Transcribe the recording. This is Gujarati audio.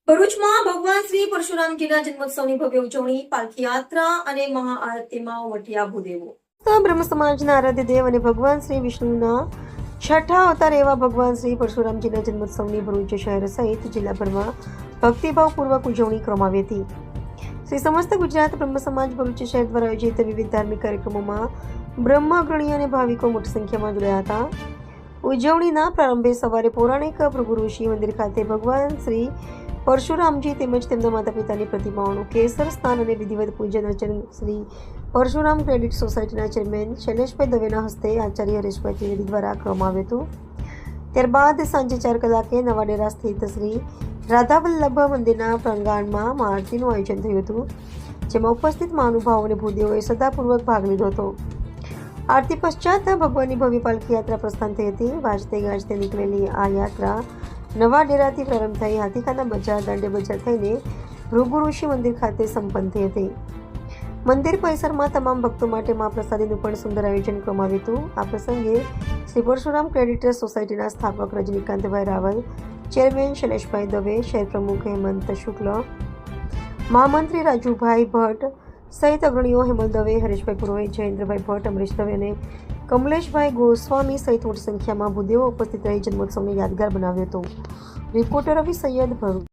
ભરૂચમાં ભગવાન શ્રી પરશુરામજીના જન્મોત્સવની ભવ્ય ઉજવણી, પાલખી યાત્રા અને મહાઆરતીમાં ઉમટ્યા ભૂદેવો. બ્રહ્મ સમાજના આરાધ્ય દેવ અને ભગવાન શ્રી વિષ્ણુના છઠ્ઠા અવતાર એવા ભગવાન શ્રી પરશુરામજીના જન્મોત્સવની ભરૂચ શહેર સહિત જિલ્લાભરમાં ભક્તિભાવપૂર્વક ઉજવણી કરવામાં આવી હતી. શ્રી સમસ્ત ગુજરાત બ્રહ્મ સમાજ ભરૂચ શહેર દ્વારા આયોજિત વિવિધ ધાર્મિક કાર્યક્રમોમાં બ્રહ્મ અગ્રણીઓ અને ભાવિકો મોટી સંખ્યામાં જોડાયા હતા. ઉજવણીના પ્રારંભે સવારે પૌરાણિક ભૃગુ ઋષિ મંદિર ખાતે ભગવાન શ્રી પરશુરામજી તેમજ તેમના માતા પિતાની પ્રતિમાઓનું કેસર સ્નાન અને વિધિવત પૂજન અર્ચન શ્રી પરશુરામ ક્રેડિટ સોસાયટીના ચેરમેન શૈલેષભાઈ દવેના હસ્તે આચાર્ય હરેશભાઈ ત્રિવેદી દ્વારા કરવામાં આવ્યું હતું. ત્યારબાદ સાંજે 4 કલાકે નવા ડેરા સ્થિત શ્રી રાધાવલ્લભ મંદિરના પ્રાંગણમાં મહાઆરતીનું આયોજન થયું હતું, જેમાં ઉપસ્થિત મહાનુભાવો અને ભૂદેવોએ શ્રદ્ધાપૂર્વક ભાગ લીધો હતો. આરતી પશ્ચાત ભગવાનની ભવ્ય પાલખી યાત્રા પ્રસ્થાન થઈ હતી. વાજતે ગાજતે નીકળેલી આ યાત્રા નવા ડેરાથી પ્રારંભ થઈ હાથીખાના બજાર, દાંડે બજાર થઈને ભૃગુ ઋષિ મંદિર ખાતે સંપન્ન થઈ હતી. મંદિર પરિસરમાં તમામ ભક્તો માટે મહાપ્રસાદીનું પણ સુંદર આયોજન કરવામાં આવ્યું હતું. આ પ્રસંગે શ્રી પરશુરામ ક્રેડિટ સોસાયટીના સ્થાપક રજનીકાંતભાઈ રાવલ, ચેરમેન શૈલેષભાઈ દવે, શહેર પ્રમુખ હેમંત શુક્લ, મહામંત્રી રાજુભાઈ ભટ્ટ સહિત અગ્રણીઓ હેમંત દવે, હરેશભાઈ પુરોહિત, જયેન્દ્રભાઈ ભટ્ટ, અમરીશ દવે અને કમલેશભાઈ ગોસ્વામી સહિત મોટી સંખ્યામાં ભૂદેવો ઉપસ્થિત રહી જન્મોત્સવને યાદગાર બનાવ્યો હતો. રિપોર્ટર રવિ સૈયદ, ભરૂચ.